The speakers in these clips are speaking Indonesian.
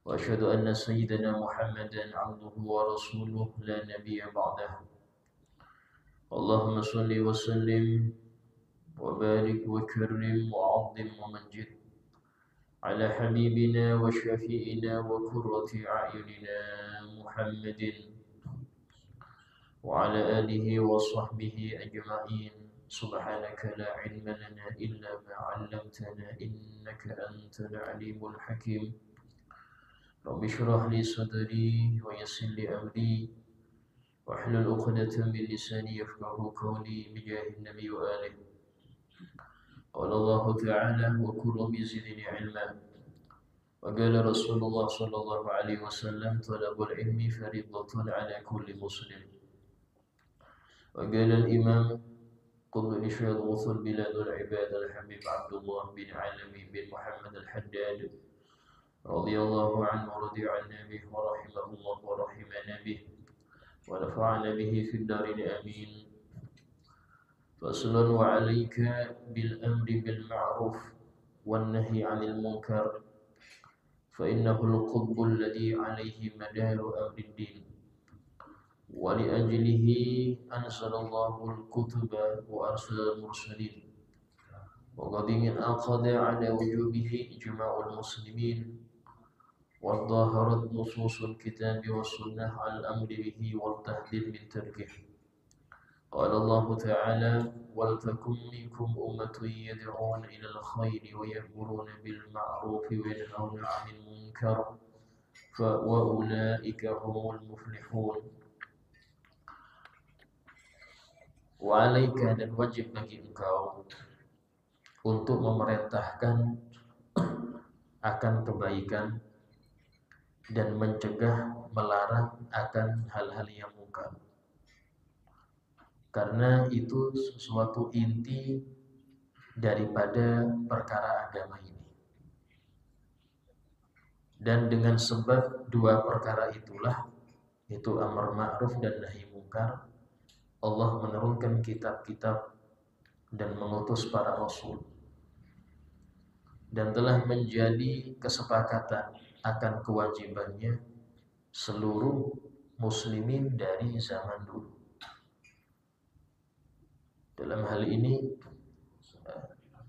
وأشهد أن سيدنا محمدا عبده ورسوله لا نبي بعده. اللهم صل وسلم وبارك وكرم وعظم ومجد على حبيبنا وشفيئنا وقرة أعيننا محمد وعلى آله وصحبه أجمعين. سبحانك لا علم لنا إلا ما علمتنا إنك أنت العليم الحكيم. رب اشرح لي صدري ويسر لي أمري واحلل عقدة من لساني يفقهوا قولي بجاه النبي وآله. قال الله تعالى وقل رب زدني علما. وقال رسول الله صلى الله عليه وسلم طلب العلم فريضة على كل مسلم. وقال الإمام قطب الإشهاد غوث البلاد والعباد الحبيب عبد الله بن علوي بن محمد الحداد رضي الله عنه ورضي عنا به ورحمه الله ورحمنا به ونفعنا به في الدارين آمين. فصل وعليك بالأمر بالمعروف والنهي عن المنكر فإنه القطب الذي عليه مدار أمر الدين ولأجله أنزل الله الكتب وأرسل المرسلين وقد انعقد على وجوبه إجماع المسلمين وظاهرت نصوص الكتاب والسنة على الأمر به والتحذير من تركه. قال الله تعالى ولتكن منكم أمة يدعون إلى الخير ويأمرون بالمعروف وينهون عن المنكر وأولئك هم المفلحون. Wa'alaika dan wajib bagi engkau untuk memerintahkan akan kebaikan dan mencegah melarang akan hal-hal yang mungkar. Karena itu sesuatu inti daripada perkara agama ini. Dan dengan sebab dua perkara itulah, itu amar ma'ruf dan nahi mungkar, Allah menurunkan kitab-kitab dan mengutus para rasul. Dan telah menjadi kesepakatan akan kewajibannya seluruh muslimin dari zaman dulu. Dalam hal ini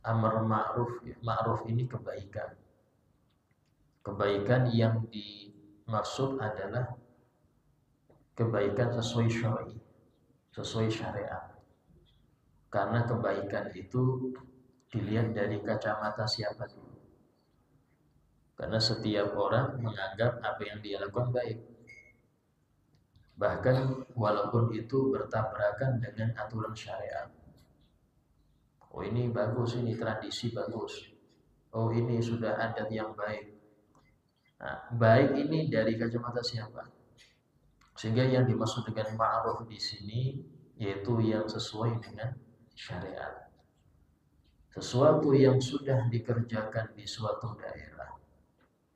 amar ma'ruf, ma'ruf ini kebaikan. Kebaikan yang dimaksud adalah kebaikan sesuai syar'i, sesuai syariat. Karena kebaikan itu dilihat dari kacamata siapa dulu. Karena setiap orang menganggap apa yang dia lakukan baik. Bahkan walaupun itu bertabrakan dengan aturan syariat. Oh ini bagus, ini tradisi bagus. Oh ini sudah adat yang baik. Nah, baik ini dari kacamata siapa? Sehingga yang dimaksud dengan ma'ruf di sini yaitu yang sesuai dengan syariat. Sesuatu yang sudah dikerjakan di suatu daerah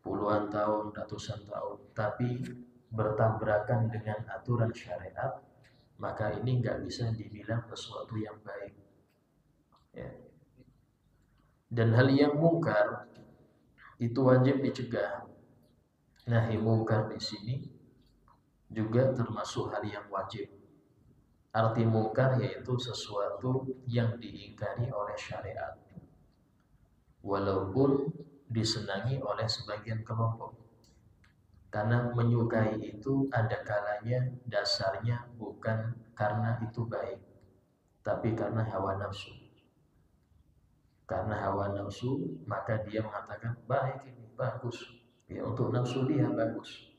puluhan tahun, ratusan tahun, tapi bertabrakan dengan aturan syariat, maka ini nggak bisa dibilang sesuatu yang baik. Ya. Dan hal yang mungkar itu wajib dicegah. Nahi mungkar di sini juga termasuk hal yang wajib. Arti mungkar yaitu sesuatu yang diingkari oleh syariat, walaupun disenangi oleh sebagian kelompok. Karena menyukai itu ada kalanya dasarnya bukan karena itu baik, tapi karena hawa nafsu. Karena hawa nafsu, maka dia mengatakan baik ini, bagus. Ya, untuk nafsu dia bagus.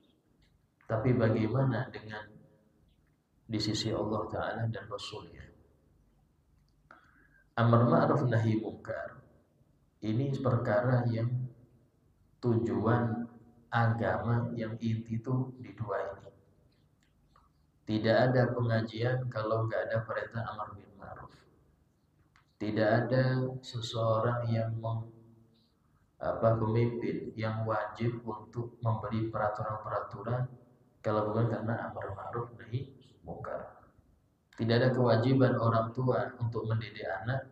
Tapi bagaimana dengan di sisi Allah Ta'ala dan Rasulnya? Amar ma'ruf nahi mungkar ini perkara yang tujuan agama yang inti itu di dua ini. Tidak ada pengajian kalau nggak ada perintah amar bil ma'ruf. Tidak ada seseorang yang pemimpin yang wajib untuk memberi peraturan-peraturan kalau bukan karena amar ma'ruf nahi mungkar. Tidak ada kewajiban orang tua untuk mendidik anak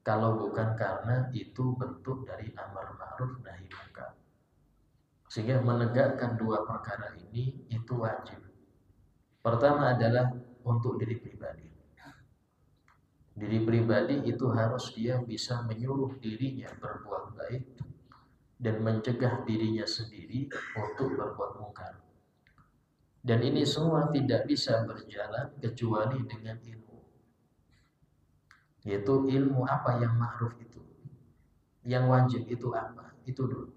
kalau bukan karena itu bentuk dari amar ma'ruf nahi mungkar. Sehingga menegakkan dua perkara ini itu wajib. Pertama adalah untuk diri pribadi. Diri pribadi itu harus dia bisa menyuruh dirinya berbuat baik dan mencegah dirinya sendiri untuk berbuat mungkar. Dan ini semua tidak bisa berjalan kecuali dengan ilmu. Yaitu ilmu apa yang ma'ruf itu. Yang wajib itu apa? Itu dulu.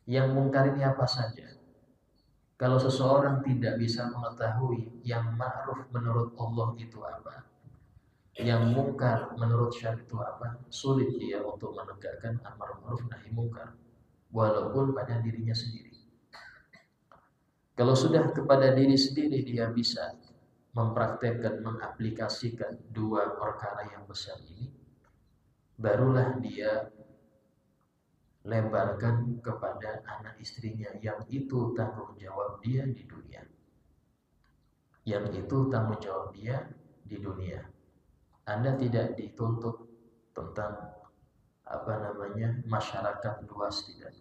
Yang mungkar ini apa saja? Kalau seseorang tidak bisa mengetahui yang ma'ruf menurut Allah itu apa, yang mungkar menurut syariat itu apa, sulit dia untuk menegakkan amar ma'ruf nahi mungkar, walaupun pada dirinya sendiri. Kalau sudah kepada diri sendiri dia bisa mempraktekkan, mengaplikasikan dua perkara yang besar ini, barulah dia lebarkan kepada anak istrinya, yang itu tanggung jawab dia di dunia. Yang itu tanggung jawab dia di dunia. Anda tidak dituntut tentang masyarakat luas, tidak.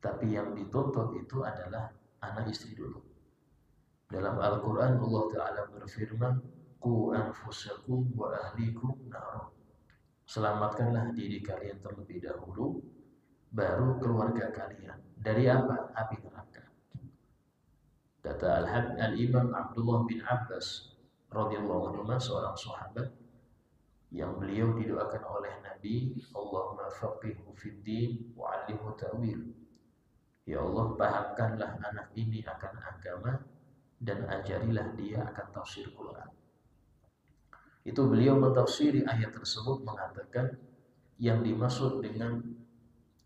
Tapi yang dituntut itu adalah anak istri dulu. Dalam Al-Quran Allah Ta'ala berfirman, Qu anfusakum wa ahlikum nar. Selamatkanlah diri kalian terlebih dahulu, baru keluarga kalian. Dari apa? Api neraka. Kata Al-Imam Abdullah bin Abbas radhiyallahu anhu, seorang sahabat yang beliau didoakan oleh Nabi, Allahumma faqihhu fid din wa 'allimhu ta'wil. Ya Allah, pahamkanlah anak ini akan agama dan ajarilah dia akan tafsir Quran. Itu beliau mentafsiri ayat tersebut mengatakan yang dimaksud dengan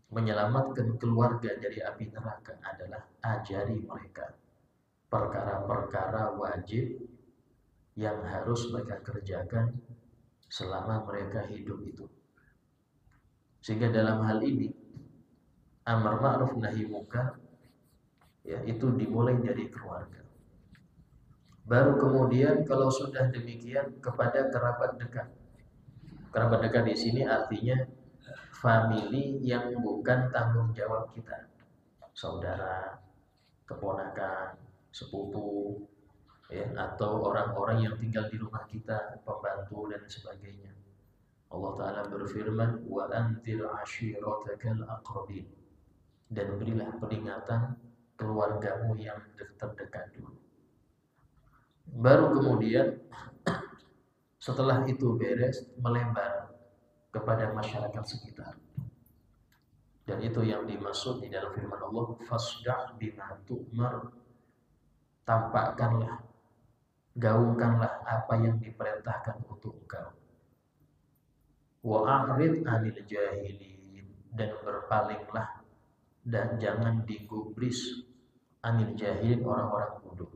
menyelamatkan keluarga dari api neraka adalah ajari mereka perkara-perkara wajib yang harus mereka kerjakan selama mereka hidup itu. Sehingga dalam hal ini amar ma'ruf nahi mungkar itu dimulai dari keluarga. Baru kemudian kalau sudah demikian kepada kerabat dekat. Kerabat dekat di sini artinya famili yang bukan tanggung jawab kita. Saudara, keponakan, sepupu, atau orang-orang yang tinggal di rumah kita, pembantu dan sebagainya. Allah Ta'ala berfirman, wa anzir ashiratakal aqrabin, dan berilah peringatan keluargamu yang terdekat dulu. Baru kemudian setelah itu beres, melebar kepada masyarakat sekitar. Dan itu yang dimaksud di dalam firman Allah, fasda' bima tu'mar, tampakkanlah, gaungkanlah apa yang diperintahkan untuk engkau. Wa a'rid 'anil jahilin, dan berpalinglah dan jangan digubris 'anil jahilin, orang-orang bodoh.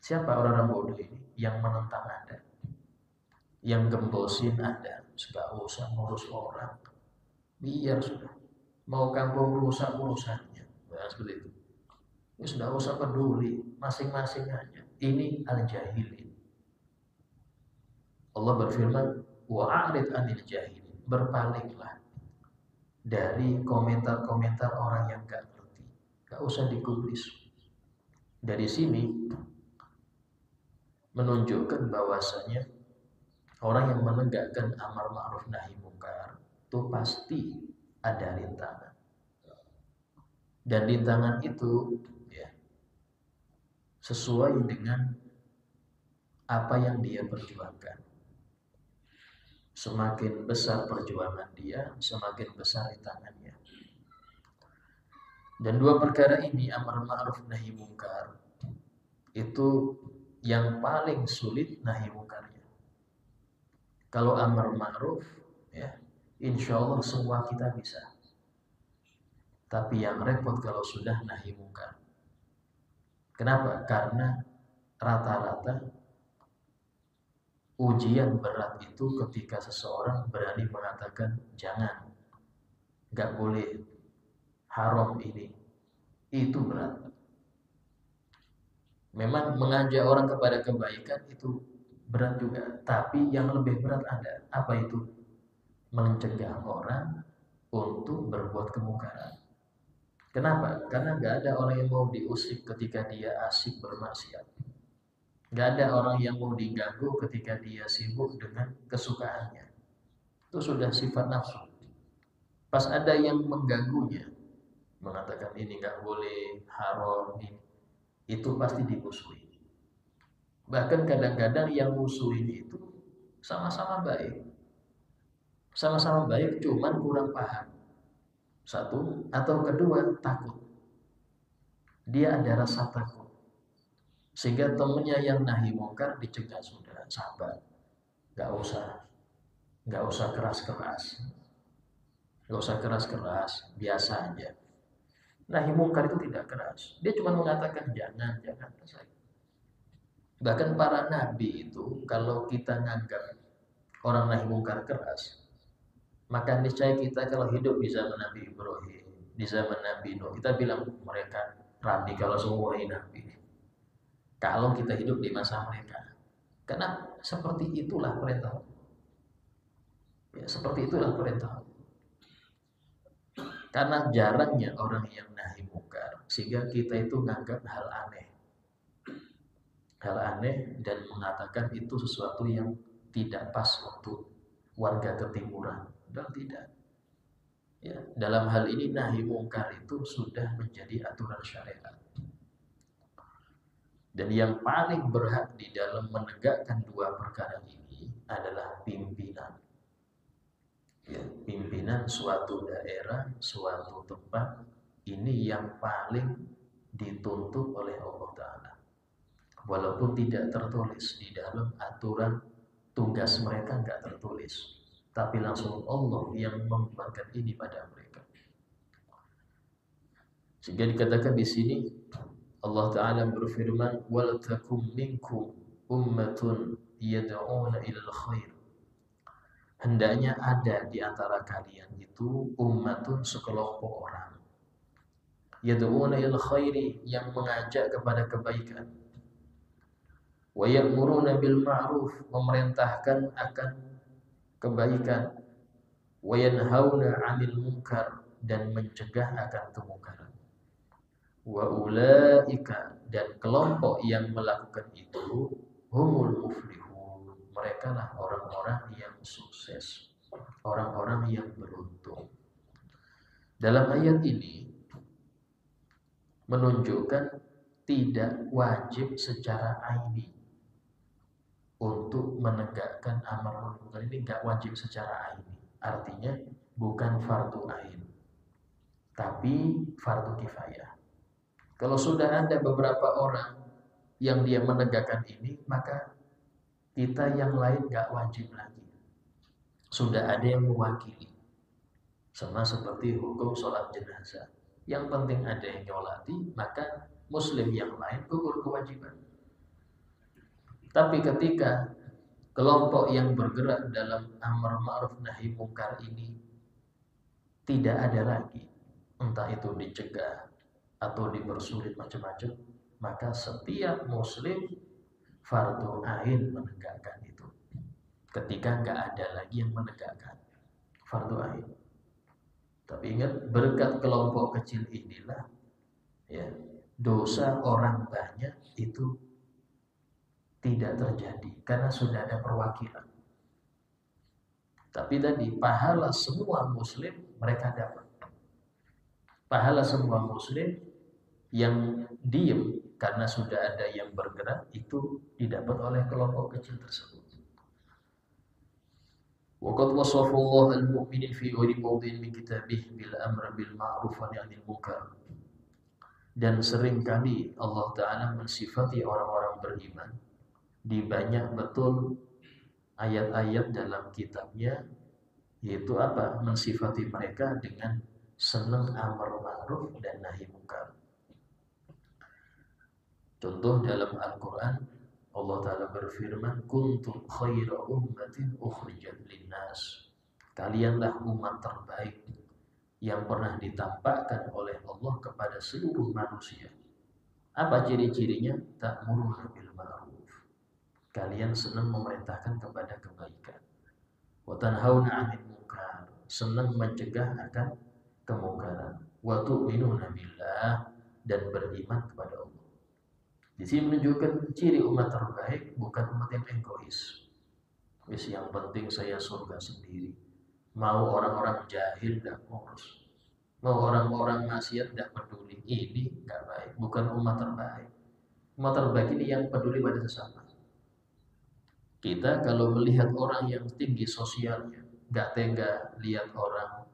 Siapa orang-orang bodoh ini? Yang menentang Anda, yang gembosin Anda, enggak usah ngurus orang, biar sudah. Mau kampung rusak urusannya, seperti itu. Sudah usah peduli, masing-masing aja. Ini al-jahilin. Allah berfirman, wa'arid anil jahilin, berpalinglah dari komentar-komentar orang yang gak ngerti, gak usah digubris. Dari sini menunjukkan bahwasanya orang yang menegakkan amar ma'ruf nahi mungkar itu pasti ada rintangan. Dan rintangan itu sesuai dengan apa yang dia perjuangkan. Semakin besar perjuangan dia, semakin besar rintangannya. Dan dua perkara ini, amar ma'ruf nahi mungkar, itu yang paling sulit nahi mungkarnya. Kalau amar ma'ruf, insya Allah semua kita bisa. Tapi yang repot kalau sudah nahi mungkar. Kenapa? Karena rata-rata ujian berat itu ketika seseorang berani mengatakan jangan, gak boleh, haram ini. Itu berat. Memang mengajak orang kepada kebaikan itu berat juga. Tapi yang lebih berat ada. Apa itu? Mencegah orang untuk berbuat kemungkaran. Kenapa? Karena nggak ada orang yang mau diusik ketika dia asik bermaksiat. Nggak ada orang yang mau diganggu ketika dia sibuk dengan kesukaannya. Itu sudah sifat nafsu. Pas ada yang mengganggunya, mengatakan ini nggak boleh, haram, ini, itu pasti dimusuhi. Bahkan kadang-kadang yang musuhin itu sama-sama baik. Sama-sama baik, cuman kurang paham. Satu, atau kedua, takut. Dia ada rasa takut. Sehingga temennya yang nahi mungkar dicegah, sudah, sabar. Gak usah, gak usah keras-keras. Gak usah keras-keras, biasa aja. Nahi mungkar itu tidak keras. Dia cuma mengatakan jangan, jangan. Bahkan para nabi itu, kalau kita nganggap orang nahi mungkar keras, maka niscaya kita kalau hidup di zaman Nabi Ibrahim, di zaman Nabi Nuh, kita bilang mereka radikal semua ini Nabi. Kalau kita hidup di masa mereka, karena seperti itulah perintah Allah. Ya, seperti itulah perintah Allah. Karena jarangnya orang yang nahi mungkar, sehingga kita itu menganggap hal aneh dan mengatakan itu sesuatu yang tidak pas untuk warga ketimuran. Dan tidak. Ya, dalam hal ini nahi mungkar itu sudah menjadi aturan syariat. Dan yang paling berhak di dalam menegakkan dua perkara ini adalah pimpinan. Ya, pimpinan suatu daerah, suatu tempat, ini yang paling dituntut oleh Allah Ta'ala. Walaupun tidak tertulis di dalam aturan tugas mereka, nggak tertulis. Tapi langsung Allah yang membebankan ini pada mereka. Sehingga dikatakan di sini Allah Ta'ala berfirman, wal takum minkum ummatun yad'una ilal khair. Hendaknya ada di antara kalian itu ummatun, sekelompok orang, yad'una ilal khairi, yang mengajak kepada kebaikan, wa ya'muruna bil ma'ruf, memerintahkan akan kebaikan, wa yanhauna 'anil munkar, dan mencegah akan kemungkaran. Wa ulaika, dan kelompok yang melakukan itu, humul muflihun, mereka lah orang-orang yang sukses, orang-orang yang beruntung. Dalam ayat ini menunjukkan tidak wajib secara aini untuk menegakkan amar ma'ruf munkar. Ini enggak wajib secara aini, artinya bukan fardu ain, tapi fardu kifayah. Kalau sudah ada beberapa orang yang dia menegakkan ini, maka kita yang lain gak wajib lagi. Sudah ada yang mewakili. Sama seperti hukum sholat jenazah. Yang penting ada yang nyolati, maka muslim yang lain gugur kewajiban. Tapi ketika kelompok yang bergerak dalam amar ma'ruf nahi mungkar ini tidak ada lagi, entah itu dicegah atau dipersulit macam-macam, maka setiap muslim fardu ain menegakkan itu. Ketika nggak ada lagi yang menegakkan fardu ain. Tapi ingat, berkat kelompok kecil inilah ya, dosa orang banyak itu tidak terjadi karena sudah ada perwakilan. Tapi tadi pahala semua muslim mereka dapat. Pahala semua muslim yang diem karena sudah ada yang bergerak itu didapat oleh kelompok kecil tersebut. Waqad wasafa Allah al-mu'minin fi ghairi mawdhi'in min kitabih bil amr bil ma'ruf wa nahy anil munkar. Dan seringkali Allah Ta'ala mensifati orang-orang beriman di banyak betul ayat-ayat dalam kitabnya, yaitu apa? Mensifati mereka dengan senang amar ma'ruf dan nahi munkar. Contoh dalam Al-Quran, Allah Ta'ala berfirman, kuntum khaira ummatin ukhrijat linnas. Kalianlah umat terbaik yang pernah ditampakkan oleh Allah kepada seluruh manusia. Apa ciri-cirinya? Ta'muruna bil ma'ruf. Kalian senang memerintahkan kepada kebaikan. Wa tanhauna 'anil munkar. Senang mencegah akan kemungkaran. wa tu'minuna billah, dan beriman kepada Allah. Di sini menunjukkan ciri umat terbaik bukan umat yang egois. Wis yang penting saya surga sendiri. Mau orang-orang jahil tidak ngurus. Mau orang-orang maksiat tidak peduli. Ini nggak baik. Bukan umat terbaik. Umat terbaik ini yang peduli pada sesama. Kita kalau melihat orang yang tinggi sosialnya, nggak tega lihat orang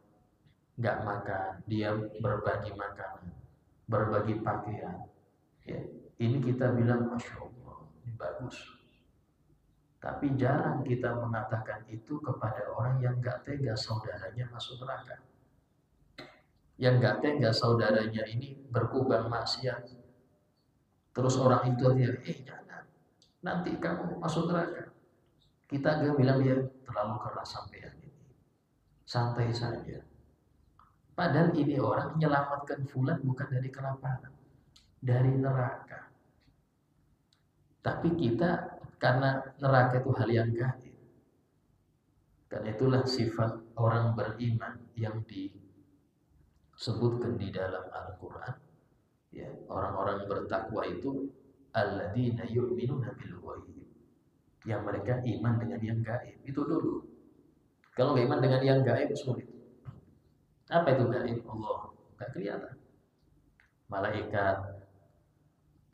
nggak makan, dia berbagi makanan, berbagi pakaian. Ya, ini kita bilang Masya Allah, ini bagus. Tapi jarang kita mengatakan itu kepada orang yang nggak tega saudaranya masuk neraka. Yang nggak tega saudaranya ini berkubang maksiat. Terus orang itu dia, jangan, nanti kamu masuk neraka. Kita agak bilang dia terlalu keras sampean ini. Santai saja. Padahal ini orang menyelamatkan fulan bukan dari kelaparan, dari neraka. Tapi kita karena neraka itu hal yang gaib. Dan itulah sifat orang beriman yang disebutkan di dalam Al-Quran. Ya, orang-orang bertakwa itu alladzina yu'minuna bil ghaib. Yang mereka iman dengan yang gaib. Itu dulu. Kalau nggak iman dengan yang gaib sulit. Apa itu gaib? Allah nggak kelihatan. Malaikat,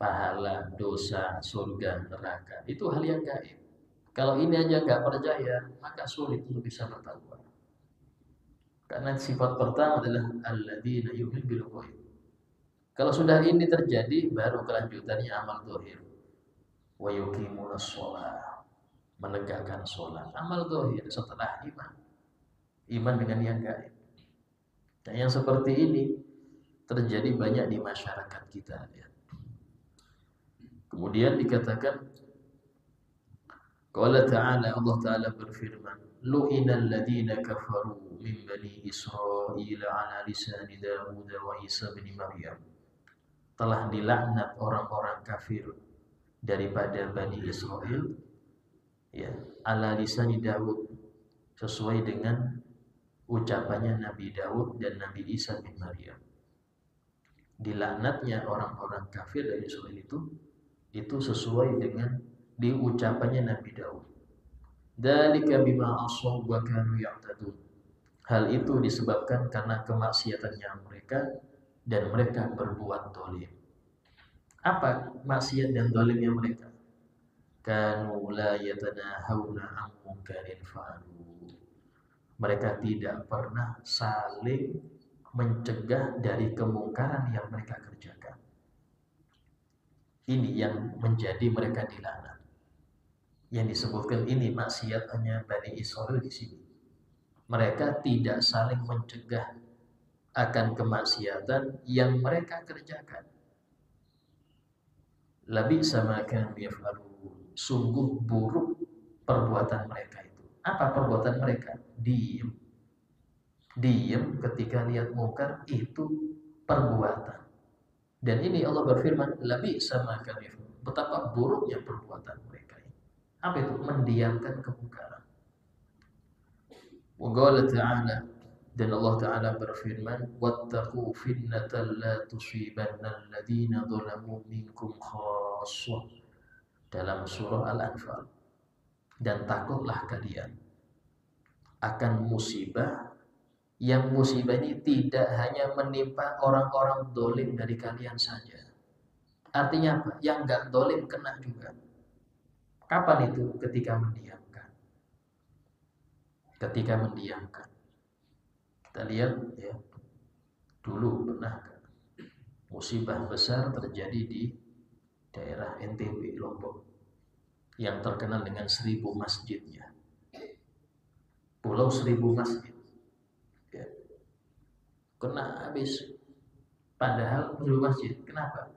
pahala, dosa, surga, neraka. Itu hal yang gaib. Kalau ini aja nggak percaya, maka sulit untuk bisa bertakwa. Karena sifat pertama adalah alladzina yu'minuna bil ghaib. Kalau sudah ini terjadi, baru kelanjutannya amal zahir. Wa yuqimunas shalah, menegakkan sholat. Amal zahir setelah iman. Iman dengan yang gaib. Nah, yang seperti ini terjadi banyak di masyarakat kita. Ya. Kemudian dikatakan, Qala ta'ala, Allah Ta'ala berfirman, lu'inal ladina kafaru min bani Israel ala lisani Dawud wa Isa bin Maryam. Telah dilaknat orang-orang kafir daripada Bani Israel, ya, ala lisani Dawud, sesuai dengan ucapannya Nabi Daud dan Nabi Isa bin Maryam. Dilaknatnya orang-orang kafir dari Israel itu sesuai dengan diucapannya Nabi Daud. Dzalika bima asaw wa kanu ya'tadun. Hal itu disebabkan karena kemaksiatannya mereka dan mereka berbuat zalim. Apa maksiat dan zalimnya mereka? Kanu la yatanahawna an munkarin fa'alu. Mereka tidak pernah saling mencegah dari kemungkaran yang mereka kerjakan. Ini yang menjadi mereka dilaknat. Yang disebutkan ini maksiatnya Bani Israel di sini. Mereka tidak saling mencegah akan kemaksiatan yang mereka kerjakan. Labi sama kan yaf'alun. Sungguh buruk perbuatan mereka itu. Apa perbuatan mereka? Diam. Diam ketika lihat mungkar itu perbuatan. Dan ini Allah berfirman, labi sama kan yaf'alun. Betapa buruknya perbuatan mereka ini. Apa itu? Mendiamkan kemungkaran. Wa qala ta'ala, dan Allah Ta'ala berfirman, wattaqu fitnatan la tusibanna alladhina zalamu minkum khassah, dalam surah Al-Anfal. Dan takutlah kalian akan musibah, yang musibah ini tidak hanya menimpa orang-orang dolim dari kalian saja. Artinya apa? Yang enggak dolim kena juga. Kapan itu? Ketika mendiamkan. Ketika mendiamkan. Kita lihat ya, dulu pernah musibah besar terjadi di daerah NTB, Lombok, yang terkenal dengan 1000 masjidnya. Pulau 1000 masjid. Ya. Kena habis. Padahal 1000 masjid. Kenapa?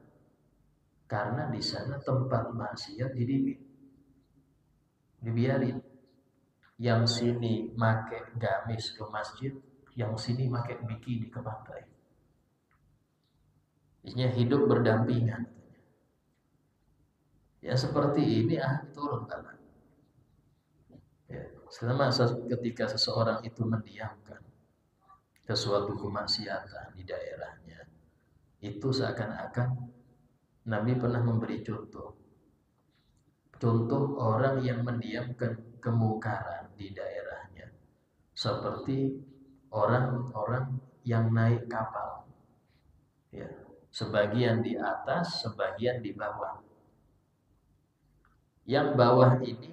Karena di sana tempat maksiat dibiarin. Yang sini make gamis ke masjid, yang sini pakai bikini ke pantai. Isinya hidup berdampingan. Ya seperti ini turun tangan. Ya, selama ketika seseorang itu mendiamkan, sesuatu kemaksiatan di daerahnya, itu seakan-akan Nabi pernah memberi contoh orang yang mendiamkan kemungkaran di daerahnya, seperti orang-orang yang naik kapal, ya, sebagian di atas, sebagian di bawah. Yang bawah ini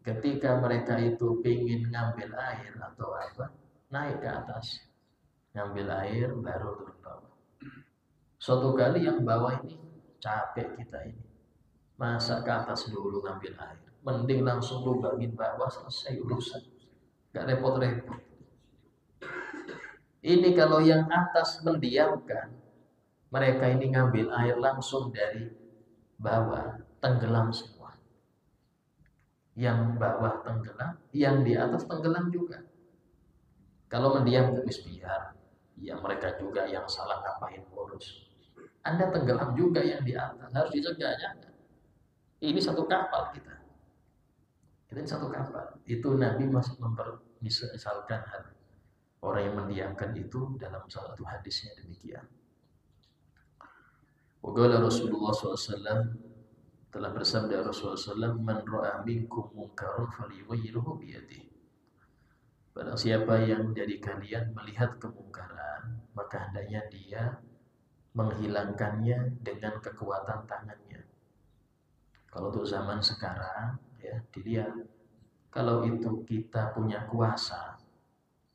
ketika mereka itu ingin ngambil air atau apa, naik ke atas, ngambil air baru turun bawah. Suatu kali yang bawah ini capek kita ini, masa ke atas dulu ngambil air, mending langsung lubangin bawah, selesai urusan, gak repot-repot. Ini kalau yang atas mendiamkan, mereka ini ngambil air langsung dari bawah, tenggelam semua. Yang bawah tenggelam, yang di atas tenggelam juga. Kalau mendiamkan biar, ya mereka juga yang salah, ngapain ngurus. Anda tenggelam juga yang di atas, harus dicegahnya. Ini satu kapal kita. Ini satu kapal. Itu Nabi masih misalkan orang yang mendiamkan itu dalam salah satu hadisnya demikian. Waqala Rasulullah SAW, telah bersabda Rasulullah SAW, man ra'a minkum munkaran falyughayyirhu biyadihi. Barang siapa yang dari kalian melihat kemungkaran, maka hendaknya dia menghilangkannya dengan kekuatan tangannya. Kalau untuk zaman sekarang, ya dilihat. Kalau itu kita punya kuasa,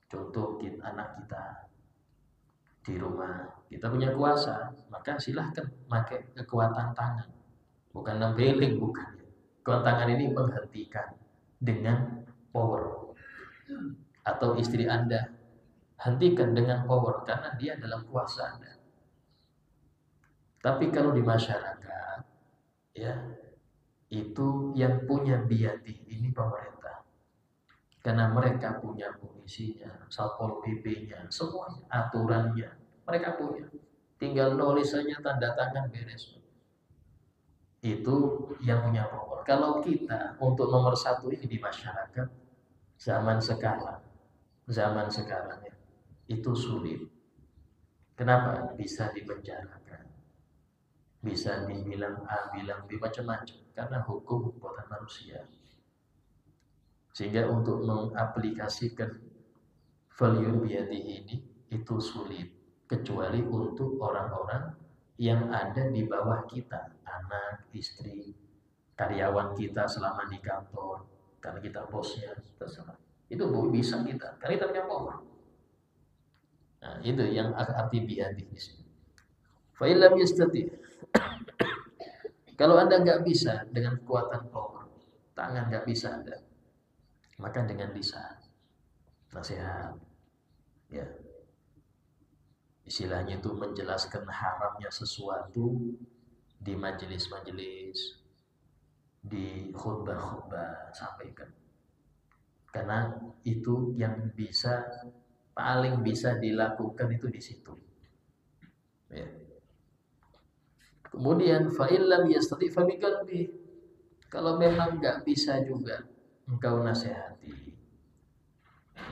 contoh anak kita di rumah, kita punya kuasa, maka silahkan pakai kekuatan tangan, bukan nembeling, bukan. Kekuatan tangan ini menghentikan dengan power. Atau istri Anda, hentikan dengan power, karena dia dalam kuasa Anda. Tapi kalau di masyarakat, ya itu yang punya biadih ini pemerintah, karena mereka punya polisinya, satpol pp-nya, semuanya, aturannya mereka punya. Tinggal nulis saja, tanda tangan, beres. Itu yang punya power. Kalau kita untuk nomor satu ini di masyarakat zaman sekarang ya, itu sulit. Kenapa? Bisa dipenjarakan, bisa dibilang A, bilang B, macam-macam, karena hukum buatan manusia. Sehingga untuk mengaplikasikan value biadih ini itu sulit, kecuali untuk orang-orang yang ada di bawah kita, anak, istri, karyawan kita selama di kantor, karena kita bosnya, terserah. Itu bisa kita, karena kita punya power. Nah, itu yang arti biadih di sini. Fa illam yastati. Kalau Anda nggak bisa dengan kekuatan power, tangan nggak bisa Anda, maka dengan lisan, nasihat, ya. Istilahnya itu menjelaskan haramnya sesuatu di majelis-majelis, di khutbah-khutbah, sampaikan. Karena itu yang paling bisa dilakukan itu di situ. Ya. Kemudian fa'illam yastati fa biqalbi. Kalau memang nggak bisa juga, engkau nasihati.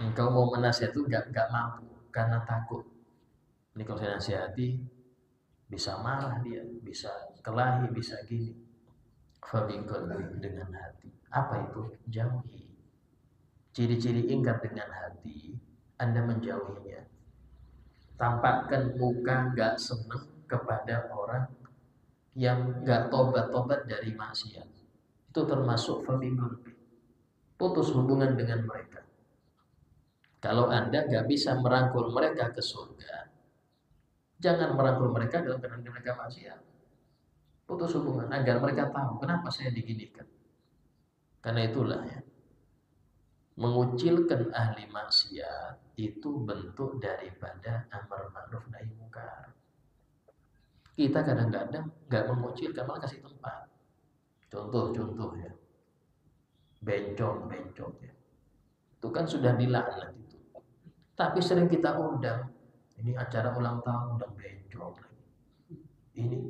Engkau mau menasihati itu nggak mampu karena takut. Ini kalau saya nasihati bisa marah dia, bisa kelahi, bisa gini. Fa biqalbi, dengan hati. Apa itu? Jauhi. Ciri-ciri ingkar dengan hati, Anda menjauhinya. Tampakkan muka nggak senang kepada orang yang nggak tobat dari maksiat. Itu termasuk fabigulbi. Putus hubungan dengan mereka. Kalau Anda nggak bisa merangkul mereka ke surga, jangan merangkul mereka dalam keadaan mereka maksiat. Putus hubungan agar mereka tahu kenapa saya diginikan. Karena itulah ya, mengucilkan ahli maksiat itu bentuk daripada amar ma'ruf nahi munkar. Kita kadang-kadang nggak mengucilkan, malah kasih tempat. Contoh ya, bencong ya, itu kan sudah dilaknat itu. Tapi sering kita undang, ini acara ulang tahun undang bencong lagi.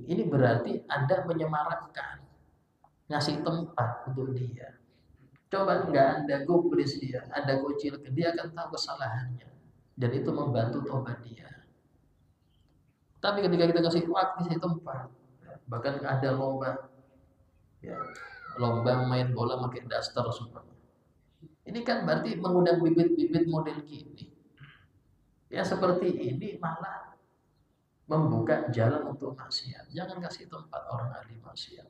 Ini berarti Anda menyemarakkan, ngasih tempat untuk dia. Coba nggak Anda gubris dia, Anda kucilkan, dia akan tahu kesalahannya. dan itu membantu tobat dia. Tapi ketika kita kasih waktu, kasih tempat, bahkan ada lomba, ya, lomba main bola pakai daster semua. Ini kan berarti mengundang bibit-bibit model gini. Ya seperti ini malah membuka jalan untuk maksiat. Jangan kasih tempat orang ahli maksiat.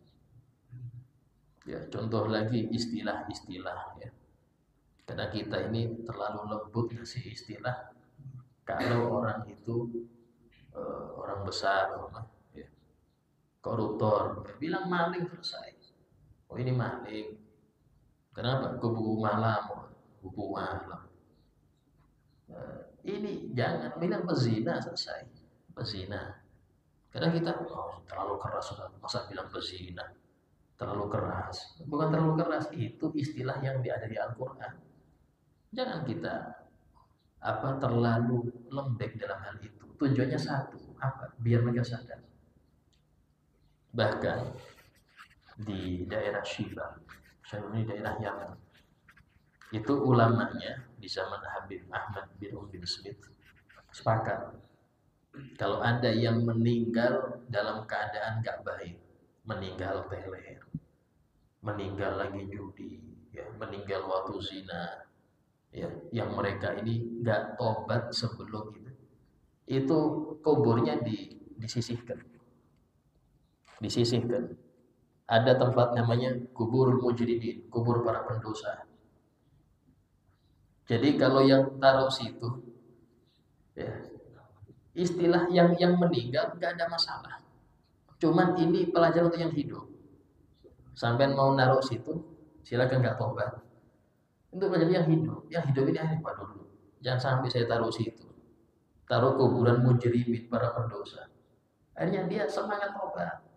Ya, contoh lagi istilah-istilah ya. Karena kita ini terlalu lembut ngasih istilah. Kalau orang itu orang besar, ya, koruptor, ya, bilang maling selesai. Oh ini maling. Kenapa? Kubu malam, kubu malam. Ini jangan bilang pezina selesai. Pezina. Karena kita terlalu keras sudah, masa bilang pezina. Terlalu keras. Bukan terlalu keras, itu istilah yang ada di Al-Qur'an. Jangan kita terlalu lembek dalam hal itu. Tujuannya satu, apa? Biar mereka sadar. Bahkan di daerah Syiba, ini daerah Yaman, itu ulamanya di zaman Habib Ahmad bin Umm Smith sepakat kalau ada yang meninggal dalam keadaan gak baik, meninggal teler, meninggal lagi judi, ya, meninggal waktu zina, ya, yang mereka ini gak tobat sebelum itu kuburnya disisihkan. Ada tempat namanya kubur mujrimin, kubur para pendosa. Jadi kalau yang taruh situ, ya, istilah yang meninggal nggak ada masalah. Cuman ini pelajaran untuk yang hidup. Sampai mau naruh situ, silakan nggak tobat. Untuk pelajaran yang hidup ini apa dulu? Jangan sampai saya taruh situ. Taruh kuburan mujrimin para pendosa. Akhirnya dia semangat tobat.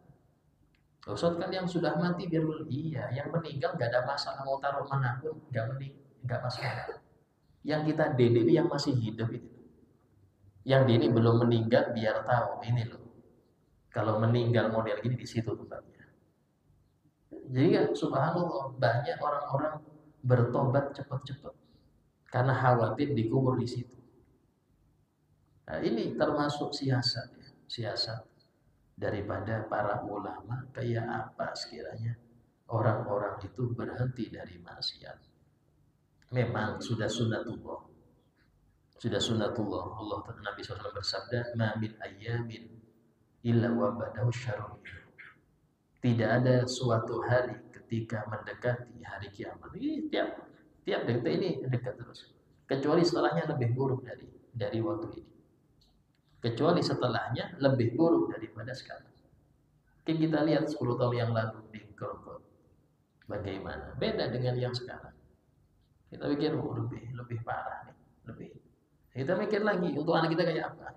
Ustaz kan yang sudah mati biar iya, yang meninggal nggak ada masalah, mau taruh manapun nggak masalah. Yang kita didik yang masih hidup itu. Yang ini belum meninggal biar tahu ini loh. Kalau meninggal model gini di situ tempatnya. Jadi ya subhanallah banyak orang-orang bertobat cepat-cepat karena khawatir dikubur di situ. Nah, ini termasuk siasat ya, siasat daripada para ulama kayak apa sekiranya orang-orang itu berhenti dari maksiat. Memang sudah sunnatullah. Allah Nabi SAW bersabda, "Ma min ayyamin illa wa ba'dahu syarrun." Tidak ada suatu hari ketika mendekati hari kiamat. Ini tiap detik ini dekat terus. Kecuali setelahnya lebih buruk dari waktu ini. Kecuali setelahnya lebih buruk daripada sekarang. Kita lihat 10 tahun yang lalu di Krokot. Bagaimana? Beda dengan yang sekarang. Kita pikir lebih parah nih, lebih. Kita mikir lagi untuk anak kita kayak apa?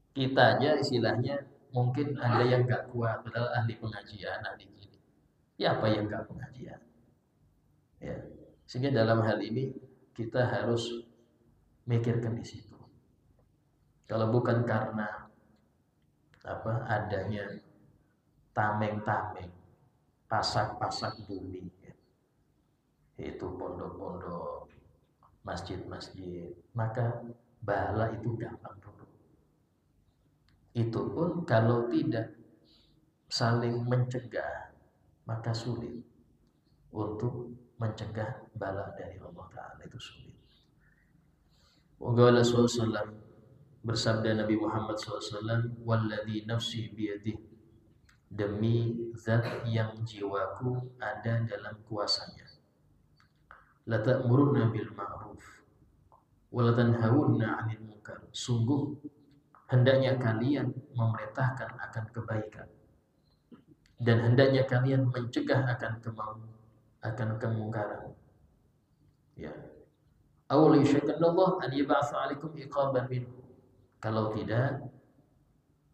Kita aja istilahnya mungkin ada yang gak kuat, padahal ahli pengajian, ahli gini. Ya apa yang gak pengajian? Ya. Sehingga dalam hal ini kita harus mikirkan di situ. Kalau bukan karena adanya tameng-tameng, pasak-pasak bumi, ya, yaitu pondok-pondok, masjid-masjid, maka bala itu gampang turun. Itu pun kalau tidak saling mencegah, maka sulit untuk mencegah bala dari Allah Ta'ala, itu sulit. Waqala sallallahu bersabda Nabi Muhammad SAW, "Walladzi nafsi biyadih," demi zat yang jiwaku ada dalam kuasanya, la ta'muruna bil ma'ruf wa la tanhauna 'anil munkar. Sungguh hendaknya kalian memerintahkan akan kebaikan dan hendaknya kalian mencegah akan kemungkaran. Ya. Aw la yashkanallahu an yab'atsa 'alaikum iqaban minhu. Kalau tidak,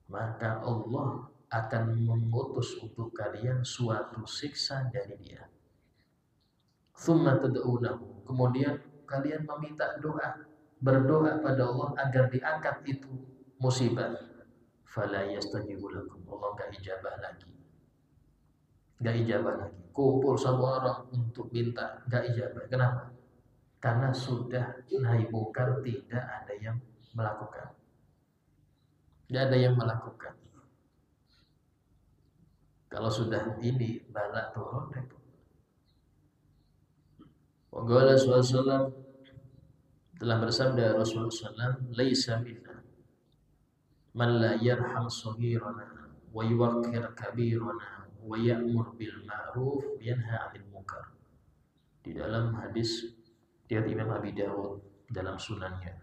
maka Allah akan mengutus untuk kalian suatu siksa dari Dia. Tsumma tad'unahu. Kemudian kalian meminta berdoa pada Allah agar diangkat itu musibah. Fala yastajibu lakum. Allah enggak ijabah lagi. Kumpul semua orang untuk minta, enggak ijabah. Kenapa? Karena sudah nahi mungkar tidak ada yang melakukan. Tidak ada yang melakukan. Kalau sudah ini bala turun repot. Waqala sallallahu telah bersabda Rasulullah SAW, laisa minna man la yarham saghirana wa yuwaqqir kabirana wa ya'mur bil ma'ruf wa yanha 'anil munkar. Di dalam hadis riwayat Imam Abi Dawud dalam sunannya,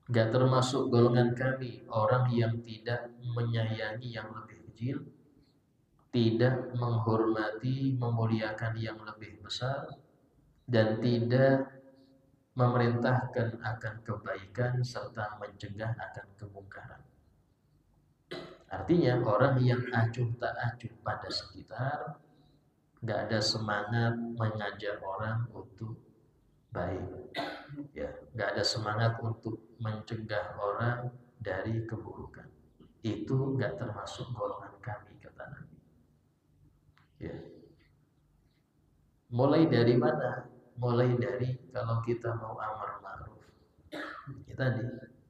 gak termasuk golongan kami orang yang tidak menyayangi yang lebih kecil, tidak menghormati memuliakan yang lebih besar, dan tidak memerintahkan akan kebaikan serta mencegah akan kemungkaran. Artinya orang yang acuh tak acuh pada sekitar, gak ada semangat mengajak orang untuk baik, ya, gak ada semangat untuk mencegah orang dari keburukan. Itu gak termasuk golongan kami, kata Nabi. Ya. Mulai dari mana? Mulai dari kalau kita mau amar ma'ruf,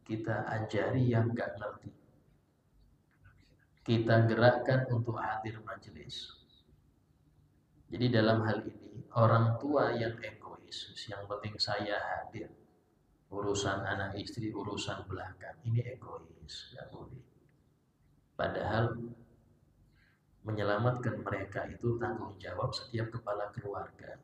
kita ajari yang gak ngerti, kita gerakkan untuk hadir majelis. Jadi dalam hal ini orang tua yang egois, yang penting saya hadir, urusan anak istri, urusan belakang, ini egois, gak boleh. Padahal menyelamatkan mereka itu tanggung jawab setiap kepala keluarga.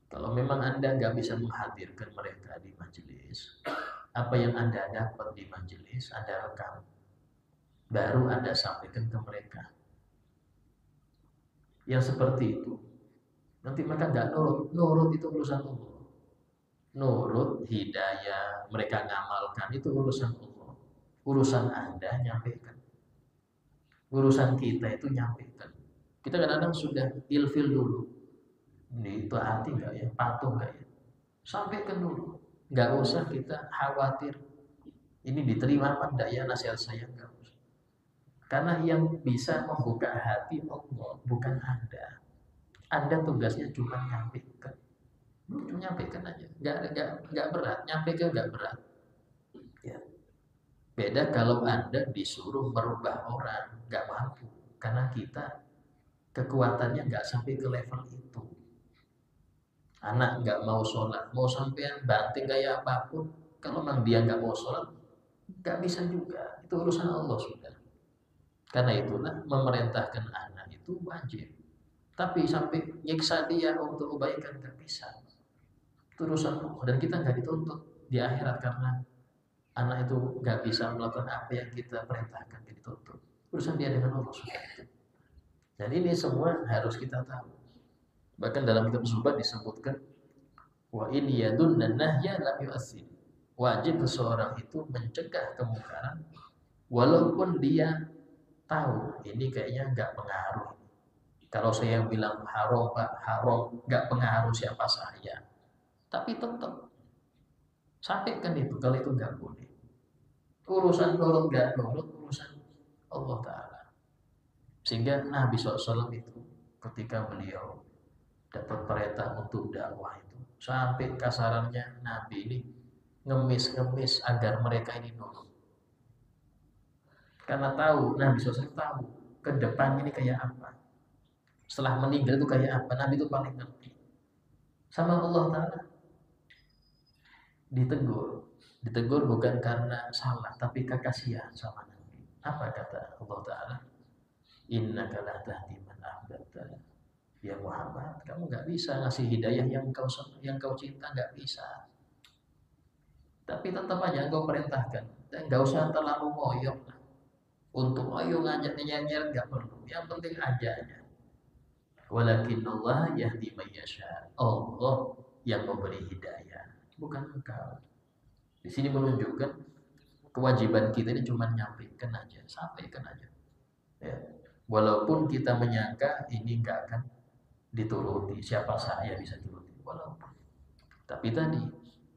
Kalau memang Anda gak bisa menghadirkan mereka di majelis, apa yang Anda dapat di majelis Anda rekam, baru Anda sampaikan ke mereka. Yang seperti itu nanti mereka gak nurut. Nurut itu urusan Allah. Nurut, hidayah, mereka ngamalkan itu urusan Allah. Urusan Anda nyampaikan. Urusan kita itu nyampaikan. Kita kadang-kadang sudah ilfil dulu, itu hati gak ya, patuh gak ya, sampaikan dulu. Gak usah kita khawatir ini diterima apa enggak ya nasihat saya, gak usah. Karena yang bisa membuka hati Allah, bukan Anda. Anda tugasnya cuma nyampaikan. Cuma nyampaikan aja, gak berat, nyampaikan gak berat. Ya. Beda kalau Anda disuruh merubah orang, gak mampu. Karena kita kekuatannya gak sampai ke level itu. Anak gak mau sholat, mau sampean banting kayak apapun, kalau memang dia gak mau sholat, gak bisa juga. Itu urusan Allah sudah. Karena itulah memerintahkan anak itu wajib. Tapi sampai nyiksa dia untuk kebaikan gak bisa. Itu urusan Allah. Dan kita gak dituntut di akhirat karena anak itu gak bisa melakukan apa yang kita perintahkan, dituntut. Urusan dia dengan Allah sudah. Dan ini semua harus kita tahu. Bahkan dalam kitab Zuhud disebutkan, wa in yadunna nahya lam yu'assir. Wajib seseorang itu mencegah kemungkaran walaupun dia tahu ini kayaknya enggak pengaruh. Kalau saya yang bilang haram Pak, haram, enggak pengaruh siapa saya. Tapi tetap sampaikan itu, kalau itu enggak boleh. Urusan nurut enggak nurut, urusan Allah Ta'ala. Sehingga Nabi SAW itu ketika beliau dapat perintah untuk dakwah itu, sampai kasarannya Nabi ini ngemis-ngemis agar mereka ini nurut. Karena tahu, Nabi SAW tahu ke depan ini kayak apa, setelah meninggal itu kayak apa. Nabi itu paling ngerti. Sama Allah Ta'ala ditegur bukan karena salah, tapi kekasihan sama Nabi. Apa kata Allah Ta'ala? Innaka la tahdi man ahbabta. Ya Muhammad, kamu gak bisa ngasih hidayah yang kau cinta, gak bisa. Tapi tetap aja kau perintahkan. Dan gak usah terlalu ngoyok lah. Untuk ngoyok ngajak nyanyian gak perlu. Yang penting aja. Walakin Allah yahdi man yasha. Allah yang memberi hidayah, bukan engkau. Di sini menunjukkan kewajiban kita ini cuma nyampaikan aja, sampaikan aja. Ya. Walaupun kita menyangka ini gak akan dituruti, siapa saya bisa turuti walaupun. Tapi tadi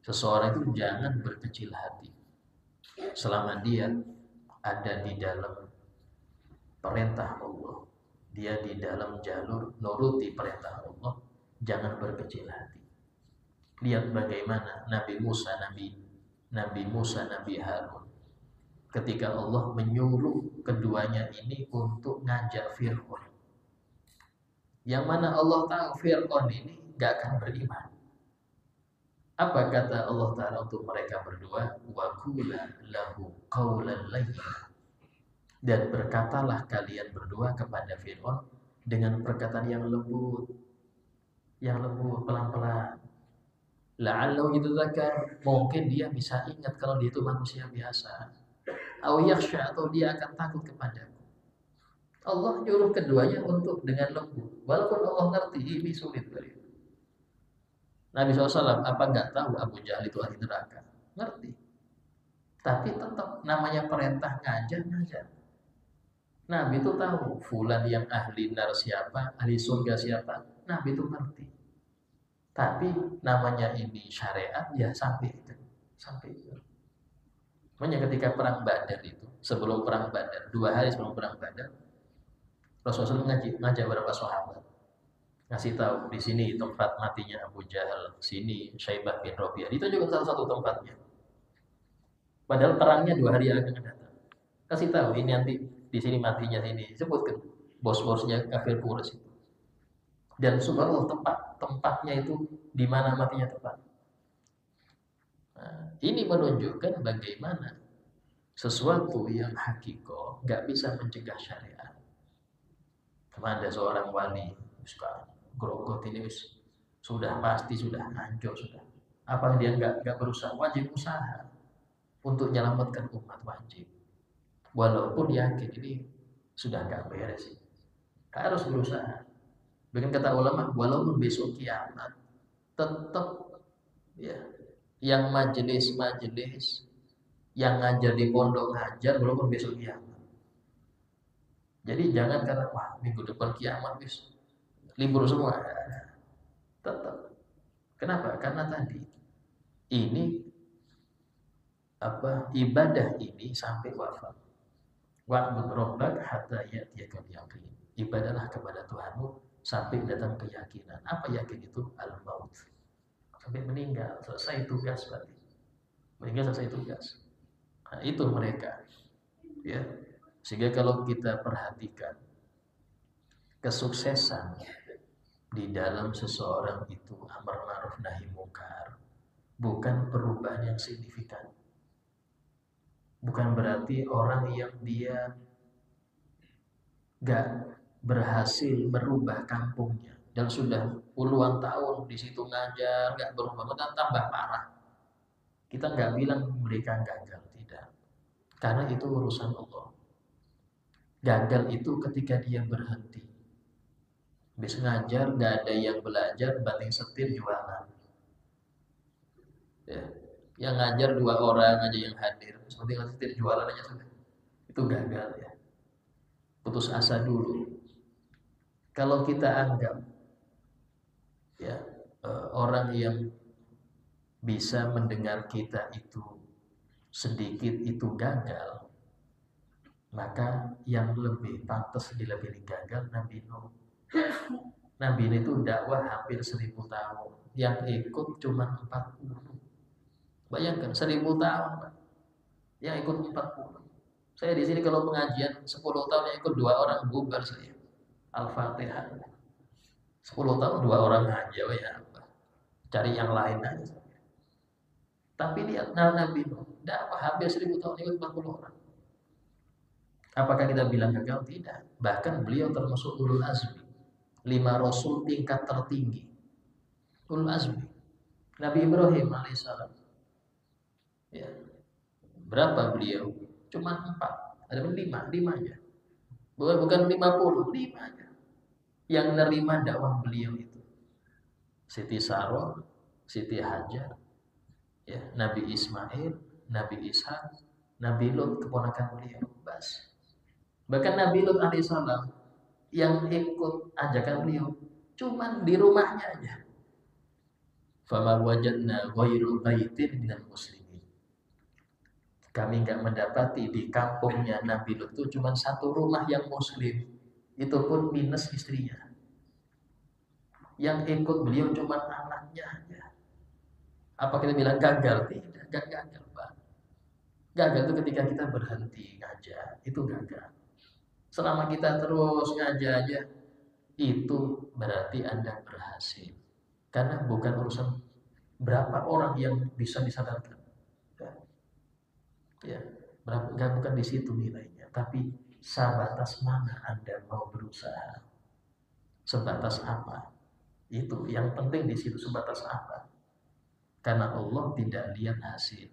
seseorang itu jangan berkecil hati selama dia ada di dalam perintah Allah, dia di dalam jalur nuruti perintah Allah, jangan berkecil hati. Lihat bagaimana Nabi Musa, Nabi Harun. Ketika Allah menyuruh keduanya ini untuk ngajak Fir'aun. Yang mana Allah tahu Fir'aun ini gak akan beriman. Apa kata Allah Ta'ala untuk mereka berdua? Wa qula lahu qawlan layyinan. Dan berkatalah kalian berdua kepada Fir'aun dengan perkataan yang lembut. Yang lembut, pelan-pelan. La'allahu yatadzakkar. Mungkin dia bisa ingat kalau dia itu manusia biasa. Aw yakhsha, atau dia akan takut kepadaku. Allah nyuruh keduanya untuk dengan lembut. Walaupun Allah ngerti ini sulit beliau. Nabi SAW apa nggak tahu Abu Jahal itu ahli neraka? Ngerti. Tapi tetap namanya perintah ngajar. Nabi itu tahu fulan yang ahli nar siapa, ahli surga siapa. Nabi itu ngerti. Tapi namanya ini syariat ya sampai itu. Makanya ketika perang Badar itu, sebelum perang Badar, 2 hari sebelum perang Badar, Rasulullah ngajak beberapa sahabat. Ngasih tahu di sini tempat matinya Abu Jahal, sini Syaibah bin Rabi'ah. Itu juga salah satu tempatnya. Padahal perangnya 2 hari yang akan datang. Kasih tahu ini nanti di sini matinya sini. Sebutkan bos-bosnya kafir Quraisy itu. Dan subhanallah tempatnya itu di mana matinya tepat. Nah, ini menunjukkan bagaimana sesuatu yang hakiko nggak bisa mencegah syariat. Ada seorang wali sekarang grogot ini sudah pasti sudah hancur sudah. Apa dia nggak berusaha? Wajib usaha untuk menyelamatkan umat, wajib. Walaupun yakin ini sudah nggak beres, harus berusaha. Bahkan kata ulama, walaupun besok kiamat, tetap ya yang majelis yang ngajar di pondok ngajar walaupun besok kiamat. Jadi jangan karena wah minggu depan kiamat bis libur semua. Tetap. Kenapa? Karena tadi ini ibadah ini sampai wafat. Wa'bud rabbak hatta ya'tiyakal yaqin. Ibadahlah kepada Tuhanmu sampai datang keyakinan. Apa yakin itu? Al-maut. Sampai meninggal, selesai tugas berarti. Meninggal selesai tugas. Nah, itu mereka. Ya. Sehingga kalau kita perhatikan kesuksesan di dalam seseorang itu amar ma'ruf nahi munkar bukan perubahan yang signifikan. Bukan berarti orang yang dia gak berhasil merubah kampungnya dan sudah puluhan tahun di situ ngajar gak berubah, bahkan tambah parah. Kita gak bilang mereka gagal, tidak. Karena itu urusan Allah. Gagal itu ketika dia berhenti. Habis ngajar gak ada yang belajar, banting setir jualan. Ya. Yang ngajar 2 orang aja yang hadir, seperti setir jualan aja sudah. Itu gagal ya. Putus asa dulu. Kalau kita anggap ya orang yang bisa mendengar kita itu sedikit itu gagal, maka yang lebih pantas dilebih gagal Nabi Nuh. Nabi Nuh itu dakwah hampir 1000 tahun, yang ikut cuma 40. Bayangkan 1000 tahun, Pak. Yang ikut 40. Saya di sini kalau pengajian 10 tahun yang ikut 2 orang bubar saya. Al-Fatihah. 10 tahun 2 orang aja ya apa. Cari yang lain aja. Tapi lihat Nabi Nuh, dakwah hampir 1000 tahun ikut 40 orang. Apakah kita bilang gagal? Tidak. Bahkan beliau termasuk ulul azmi. 5 rasul tingkat tertinggi. Ulul azmi. Nabi Ibrahim alaihissalam. Ya. Berapa beliau? Cuma 4. Ada 5 aja. Bukan 50, 5 aja. Yang menerima dakwah beliau itu Siti Sarah, Siti Hajar, ya, Nabi Ismail, Nabi Ishak, Nabi Lut keponakan beliau, bas. Bahkan Nabi Lut alaihissalam yang ikut ajakan beliau cuman di rumahnya aja. Fama wajadna ghairu baitin minal muslimin. Kami enggak mendapati di kampungnya Nabi Lut itu cuma 1 rumah yang muslim. Itu pun minus istrinya. Yang ikut beliau cuma anaknya aja. Apa kita bilang gagal? Tidak, gak gagal, Pak. Gagal itu ketika kita berhenti ngajar, itu gagal. Selama kita terus ngajar aja, itu berarti Anda berhasil. Karena bukan urusan berapa orang yang bisa disadarkan. Ya, bukan di situ nilainya, tapi sebatas mana Anda mau berusaha. Sebatas apa? Itu yang penting di situ, sebatas apa? Karena Allah tidak lihat hasil.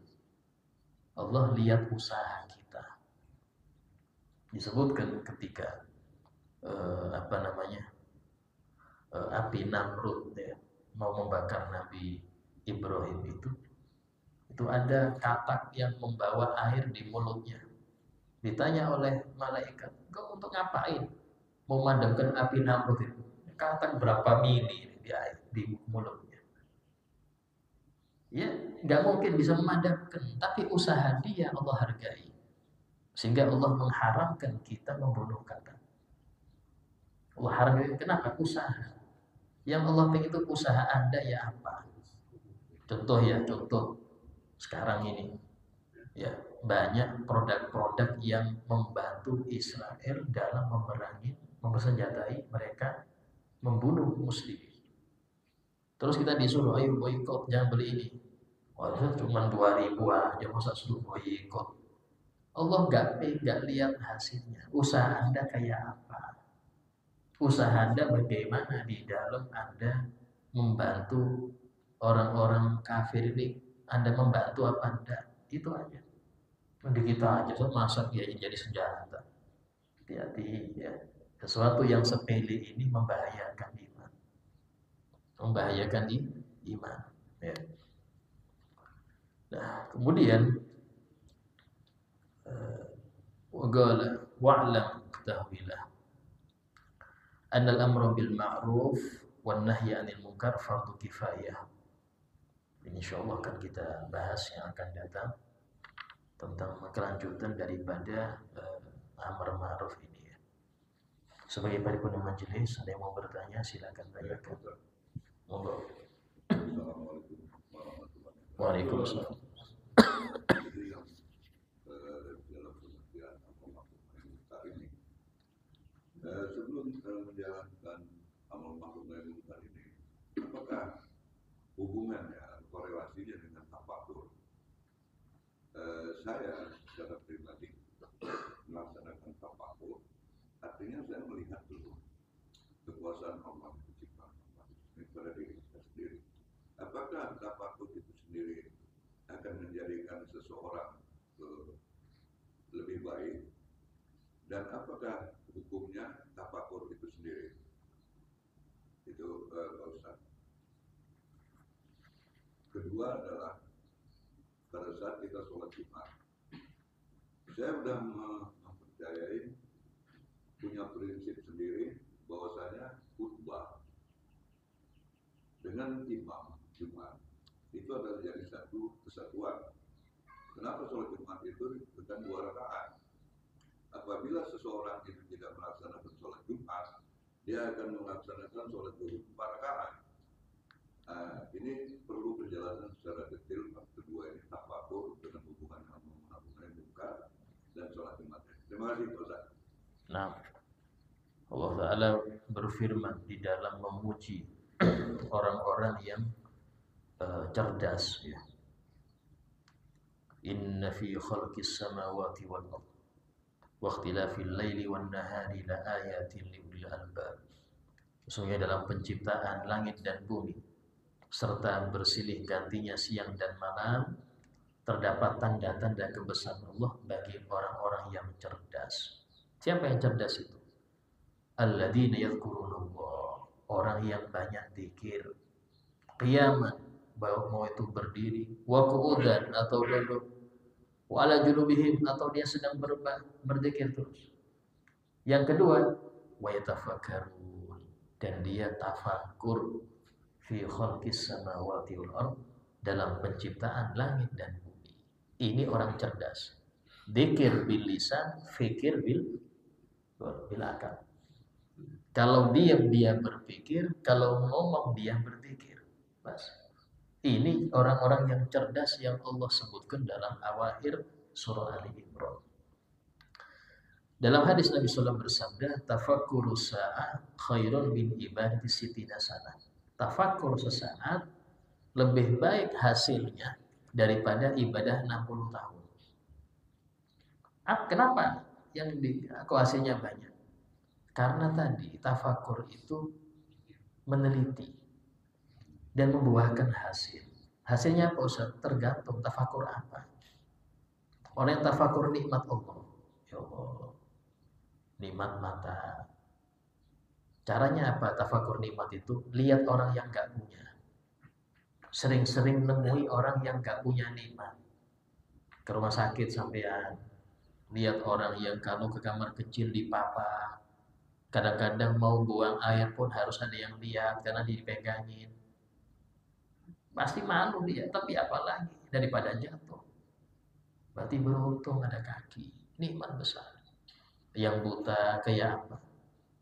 Allah lihat usaha kita. Disebutkan ketika api Namrud ya, mau membakar Nabi Ibrahim itu ada katak yang membawa air di mulutnya. Ditanya oleh malaikat, kau untuk ngapain? Memadamkan api Namrud itu. Katak berapa mili di mulutnya. Ya, nggak mungkin bisa memadamkan, tapi usaha dia Allah hargai. Sehingga Allah mengharamkan kita membunuh katak. Allah hargai, kenapa? Usaha. Yang Allah pengen itu usaha Anda ya apa? Contoh sekarang ini ya banyak produk-produk yang membantu Israel dalam memerangi, mempersenjatai mereka membunuh muslim. Terus kita disuruh ayo boikot, jangan beli ini. Waduh cuma 2.000 aja masa suruh boikot. Allah gak lihat hasilnya. Usaha Anda kayak apa? Usaha Anda bagaimana di dalam Anda membantu orang-orang kafir ini, Anda membantu apa enggak? Itu aja. Di kita aja, so masa dia jadi senjata. Hati-hati ya. Sesuatu yang sepele ini membahayakan iman. Membahayakan iman. Ya. Nah, kemudian waqala wa'lam ketahuilah annal amru bil ma'ruf wan nahyi 'anil munkar fardu kifayah. Insyaallah akan kita bahas yang akan datang tentang kelanjutan daripada amar ma'ruf ini ya. Sebagai paripurna majelis, ada yang mau bertanya silakan tanyakan. Monggo. Waalaikumsalam. Sebelum menjalankan amal ma'ruf nahi munkar ini, apakah hubungannya, korelasinya dengan tafakur? Saya secara pribadi melaksanakan tafakur, artinya saya melihat dulu kekuasaan Allah itu ciptaan Allah ini pada diri kita sendiri. Apakah tafakur itu sendiri akan menjadikan seseorang lebih baik, dan apakah hukumnya tafakur itu sendiri? Itu Pak Ustaz. Kedua adalah pada saat kita sholat Jumat, saya sudah mempercayai, punya prinsip sendiri bahwasanya khutbah dengan imam Jumat itu adalah jadi satu kesatuan. Kenapa sholat Jumat itu bukan 2 rakaat? Apabila seseorang itu tidak melaksanakan sholat Jumat, dia akan melaksanakan sholat zuhur 4 rakaat. Ini perlu penjelasan secara detail. Kedua ini tafakur dengan hubungan amar nahi munkar dan sholat Jumat. Terima kasih Pak Ustaz. Nah, Allah Ta'ala berfirman di dalam memuji orang-orang yang cerdas ya. Inna fi khalqis samawati wal ardh wa ikhtilafil laili wan nahari la ayatin liulil albab. Sesungguhnya dalam penciptaan langit dan bumi serta bersilih gantinya siang dan malam terdapat tanda-tanda kebesaran Allah bagi orang-orang yang cerdas. Siapa yang cerdas itu? Alladzina yadhkurunallah, orang yang banyak zikir, qiyaman, mau itu berdiri, wa qu'udan atau duduk, wa ala junubihim atau dia sedang berzikir terus. Yang kedua, wa yatafakkarun, dan dia tafakur fi khalqis samawati wal ardh, dalam penciptaan langit dan bumi. Ini orang cerdas. Dzikir bil lisan, fikir bil akal. Kalau diam dia berpikir, kalau ngomong dia berzikir. Bas. Ini orang-orang yang cerdas yang Allah sebutkan dalam awakhir surah Ali Imran. Dalam hadis Nabi SAW bersabda, tafakkur sa'ah khairun min ibadati sitina sana. Tafakkur sesaat lebih baik hasilnya daripada ibadah 60 tahun. Kenapa yang kok hasilnya banyak? Karena tadi tafakkur itu meneliti dan membuahkan hasil. Hasilnya apa Ustaz? Tergantung tafakur apa. Orang yang tafakur nikmat Allah. Ya Allah, nikmat mata. Caranya apa tafakur nikmat itu? Lihat orang yang gak punya. Sering-sering nemui orang yang gak punya nikmat. Ke rumah sakit sampean. Lihat orang yang kalau ke kamar kecil dipapa. Kadang-kadang mau buang air pun harus ada yang lihat karena dipegangin. Pasti malu dia, tapi apalagi daripada jatuh. Berarti beruntung ada kaki, nikmat besar. Yang buta kayak apa?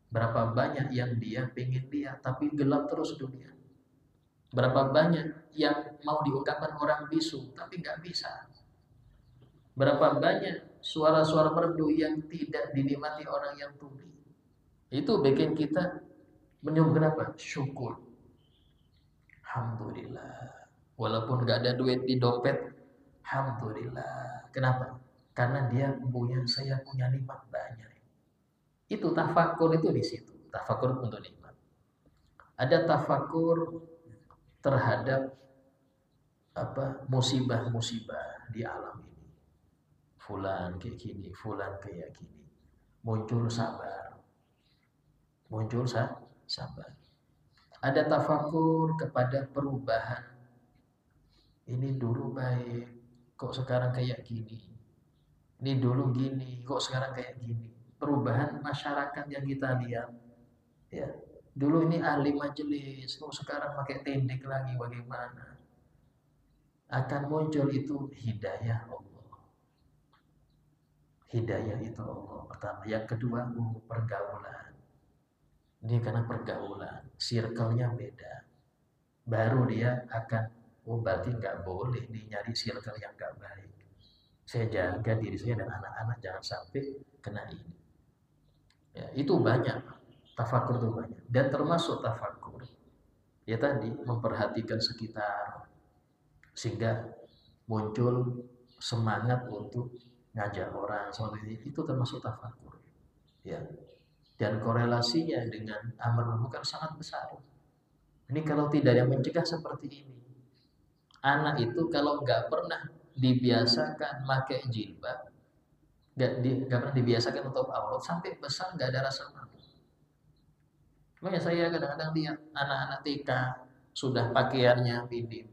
Berapa banyak yang dia pengen lihat, tapi gelap terus dunia. Berapa banyak yang mau diungkapkan orang bisu, tapi nggak bisa. Berapa banyak suara-suara merdu yang tidak dinikmati orang yang tuli. Itu bikin kita menyumbang apa? Syukur. Alhamdulillah. Walaupun nggak ada duit di dompet, alhamdulillah. Kenapa? Karena dia saya punya nikmat banyak. Itu tafakur itu di situ. Tafakur untuk nikmat. Ada tafakur terhadap musibah-musibah di alam ini. Fulan kayak gini, fulan kayak gini. Muncul sabar. Muncul sabar. Ada tafakur kepada perubahan. Ini dulu baik, kok sekarang kayak gini. Ini dulu gini, kok sekarang kayak gini. Perubahan masyarakat yang kita lihat. Ya, dulu ini ahli majelis, kok sekarang pakai tendek lagi, bagaimana? Akan muncul itu hidayah Allah. Hidayah itu Allah pertama. Yang kedua, pergaulan. Ini karena pergaulan, circle-nya beda. Baru dia akan, berarti nggak boleh nih nyari circle yang nggak baik. Saya jaga diri saya dan anak-anak jangan sampai kena ini. Ya, itu banyak, tafakur itu banyak. Dan termasuk tafakur, ya tadi memperhatikan sekitar, sehingga muncul semangat untuk ngajak orang seperti itu termasuk tafakur. Ya. Dan korelasinya dengan amar ma'ruf sangat besar. Ini kalau tidak yang mencegah seperti ini. Anak itu kalau nggak pernah dibiasakan pakai jilbab, nggak pernah dibiasakan untuk aurat, sampai besar nggak ada rasa malu. Makanya saya kadang-kadang lihat anak-anak TK sudah pakaiannya minim.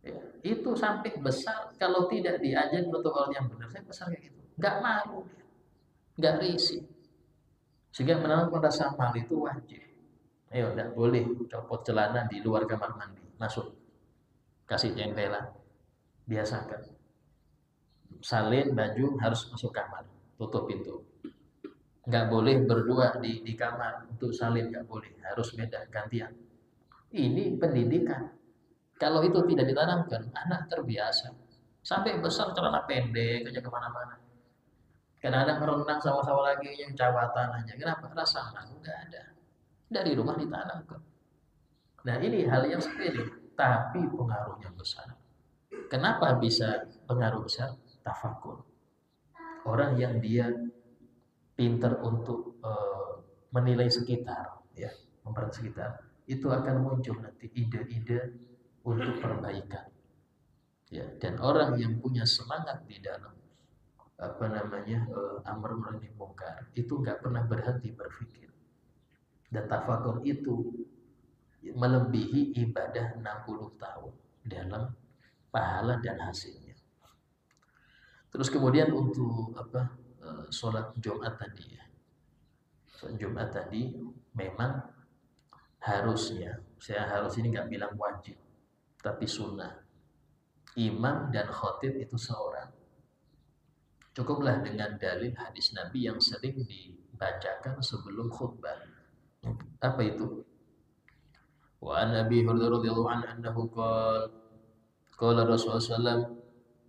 Ya, itu sampai besar kalau tidak diajar protokol yang benar, saya besar kayak gitu. Nggak malu, nggak risih. Sehingga menanamkan rasa malu itu wajib. Ayo, tidak boleh copot celana di luar kamar mandi. Masuk. Kasih jengkelan. Biasakan. Salin baju harus masuk kamar. Tutup pintu. Nggak boleh berdua di kamar. Untuk salin nggak boleh. Harus beda, gantian. Ini pendidikan. Kalau itu tidak ditanamkan, anak terbiasa. Sampai besar celana pendek aja kemana-mana. Kadang-kadang renang sama-sama lagi yang cawatan aja. Kenapa? Rasa malu nggak ada. Dari rumah ditanamkan. Nah ini hal yang sepele, tapi pengaruhnya besar. Kenapa bisa pengaruh besar? Tafakur. Orang yang dia pintar untuk menilai sekitar, ya, memperhatikan sekitar, itu akan muncul nanti ide-ide untuk perbaikan. Ya, dan orang yang punya semangat di dalam amar ma'ruf nahi munkar itu nggak pernah berhenti berpikir. Dan tafakur itu melebihi ibadah 60 tahun dalam pahala dan hasilnya. Terus kemudian untuk sholat Jumat tadi ya. Sholat Jumat tadi memang harusnya, saya harus ini nggak bilang wajib, tapi sunnah. Imam dan khotib itu seorang. Cukuplah dengan dalil hadis Nabi yang sering dibacakan sebelum khutbah. Apa itu? Wa an Abi Hurairah radhiyallahu anhu annahu qala Rasulullah sallallahu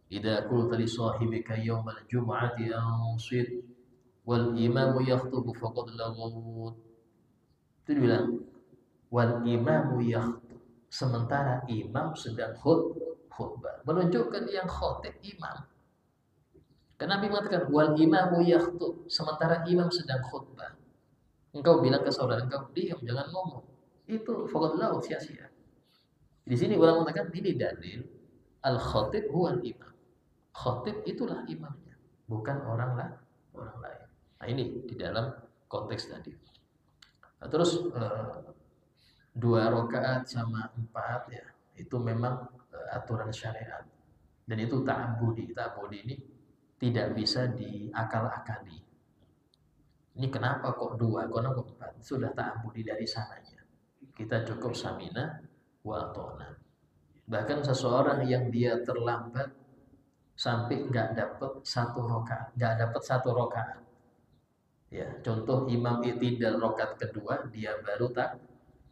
idza qulta li sahibika yawmal jum'ati ansit wal imamu yakhthubu faqad laghut. Itu dibilang wal imamu yakhtub, sementara imam sedang khutbah, menunjukkan yang khotib imam. Karena Nabi mengatakan wal imamu yakhtub, sementara imam sedang khutbah. Engkau bilang ke saudara engkau, diam, jangan ngomong. Itu faqad laghut, sia-sia. Di sini ulama mengatakan ini dalil al khatib huwa al imam. Khatib itulah imamnya, bukan orang lain. Nah, ini di dalam konteks tadi. Nah, terus 2 rakaat sama 4 ya, itu memang aturan syariat. Dan itu ta'abbudi. Ta'abbudi ini tidak bisa diakal-akali. Ini kenapa kok 2, kenapa 4? Sudah ta'abbudi dari sananya. Kita cukup samina wa atona. Bahkan seseorang yang dia terlambat sampai nggak dapat 1 rakaat, ya, contoh imam i'tidal rakaat kedua dia baru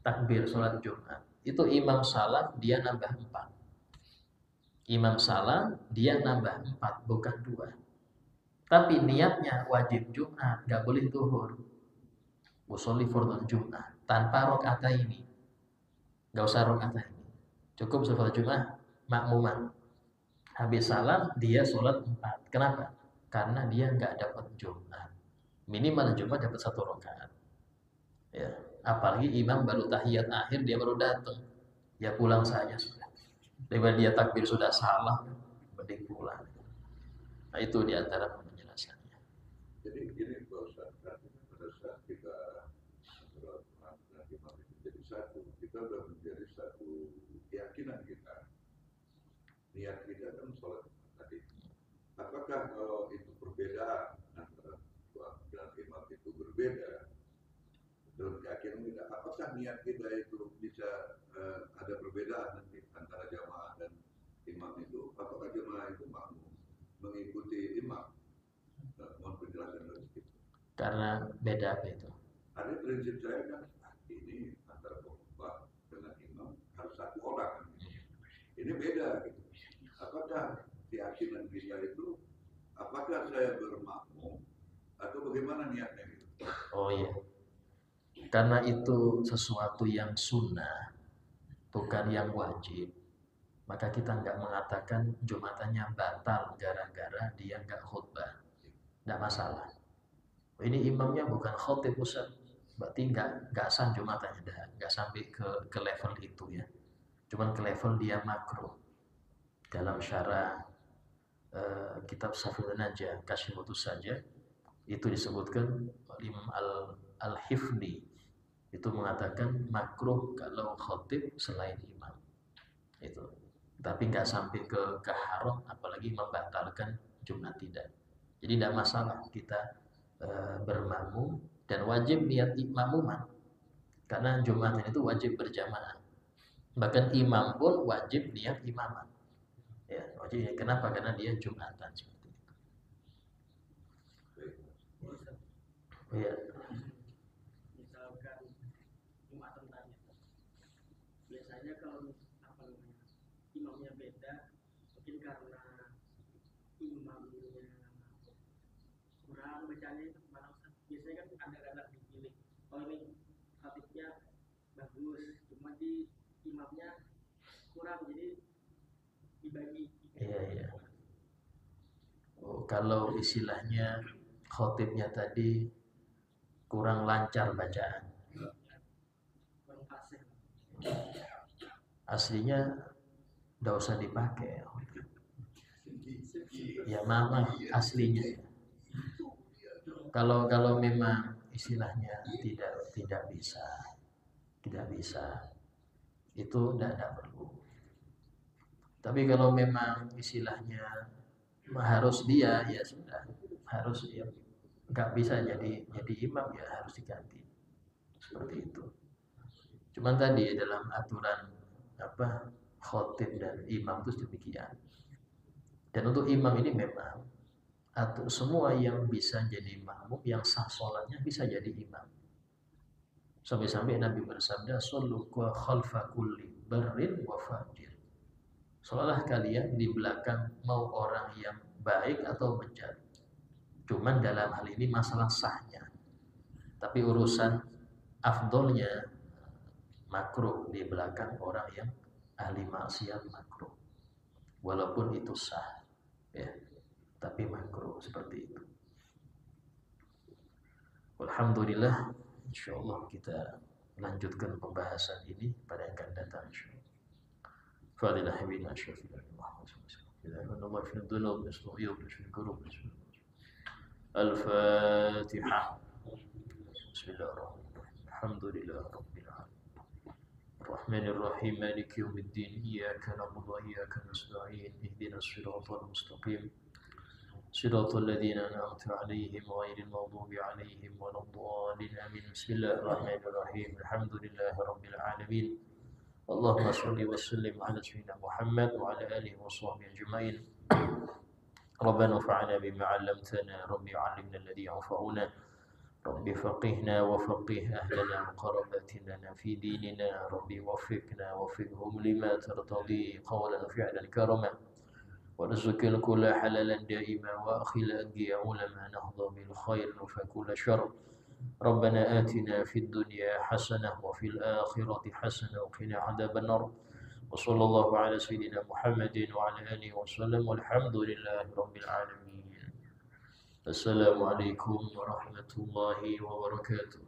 takbir sholat Jumat, itu imam salam dia nambah 4, imam salam dia nambah 4 bukan 2, tapi niatnya wajib Jumat, nggak boleh zuhur, usolli fardhu Jumat tanpa rakaat ini, nggak usah rakaat ini, cukup sholat Jumat makmuman. Habis salam dia sholat 4. Kenapa? Karena dia nggak dapat Jumat. Minimal Jumat dapat 1 rakaat. Ya, apalagi imam baru tahiyat akhir dia baru datang. Ya pulang saja sudah. Daripada dia takbir sudah salah, mending pulang. Nah, itu di antara penjelasannya. Jadi gini Pak Ustaz, pada saat kita sholat imam itu jadi satu, kita sudah menjadi satu keyakinan kita. Niat kita kan sholat tadi. Apakah kalau itu perbedaan antara dan imam itu berbeda dalam keyakinan kita? Apakah niat kita itu bisa ada perbedaan nanti antara jamaah dan imam itu? Apakah jamaah itu makmum mengikuti imam? Mohon penjelasan dari situ. Karena beda apa itu? Ada prinsip saya kan ini antara khutbah dengan imam harus 1 orang. Ini beda gitu. Apakah keyakinan kita itu, apakah saya bermakmum atau bagaimana niatnya gitu? Oh iya, karena itu sesuatu yang sunnah, bukan yang wajib, maka kita nggak mengatakan Jumatannya batal gara-gara dia nggak khutbah, nggak masalah. Ini imamnya bukan khotib Ustaz, berarti nggak sah Jumatannya, nggak sampai ke level itu ya, cuman ke level dia makruh. Dalam syarah kitab Safil Najah Kashifutus saja itu disebutkan Imam Al-Hifni itu mengatakan makruh kalau khotib selain imam itu, tapi nggak sampai ke haram, apalagi membatalkan Jumat, tidak. Jadi tidak masalah kita bermakmum dan wajib niat makmuman karena Jumat itu wajib berjamaah, bahkan imam pun wajib niat imaman. Ya, wajib. Kenapa? Karena dia Jumatan seperti itu. Iya. Misalkan Jumatan tanya, biasanya kalau imamnya beda, mungkin karena imamnya kurang bacanya itu gimana Ustaz? Biasanya kan ada dipilih. Oh ini khatibnya bagus, cuma di imamnya kurang, jadi dibagi. Iya. Oh, kalau istilahnya khotibnya tadi kurang lancar bacaan, Kurang fasih. aslinya nggak usah dipakai. Ya maaf aslinya. Kalau memang istilahnya tidak bisa, itu tidak perlu. Tapi kalau memang istilahnya harus dia, ya sudah, harus dia nggak bisa jadi imam, ya harus diganti seperti itu. Cuman tadi dalam aturan khotib dan imam itu demikian. Dan untuk imam ini memang atau semua yang bisa jadi makmum, yang sah sholatnya bisa jadi imam. Sampai-sampai Nabi bersabda, "Shallu khalfa kulli barrin wa fajir." Salatlah kalian di belakang mau orang yang baik atau bejat. Cuman dalam hal ini masalah sahnya. Tapi urusan afdolnya makruh di belakang orang yang ahli maksiat makruh. Walaupun itu sah, ya, tapi makruh seperti itu. Alhamdulillah, insyaallah kita lanjutkan pembahasan ini pada yang akan datang insyaallah. Fadilah habibina syafi'ina Muhammad sallallahu alaihi wasallam. Al-Fatihah. Bismillahirrahmanirrahim. Alhamdulillah rabbil alamin. Ar-Rahmanir Rahim. Maliki yaumiddin. Iyyaka na'budu wa iyyaka nasta'in. Ihdinas siratal mustaqim. صراط الذين أنعمت عليهم غير المغضوب عليهم ولا الضالين آمين. بسم الله الرحمن الرحيم. الحمد لله رب العالمين. اللهم صل وسلم على سيدنا محمد وعلى آله وصحبه أجمعين. ربنا انفعنا بما علمتنا. رب علمنا الذي ينفعنا. رب فقهنا وفقه أهلنا وقراباتنا في ديننا. رب وفقنا وفقهم لما ترتضي قولا فعلا كرما. ورزق الكل حلالا دائما وأخل أنجي علما نهضى بالخير وفكل شر. ربنا آتنا في الدنيا حسنة وفي الآخرة حسنة وقنا عذاب النار. وصلى الله على سيدنا محمد وعلى آله وسلم والحمد لله رب العالمين. السلام عليكم ورحمة الله وبركاته.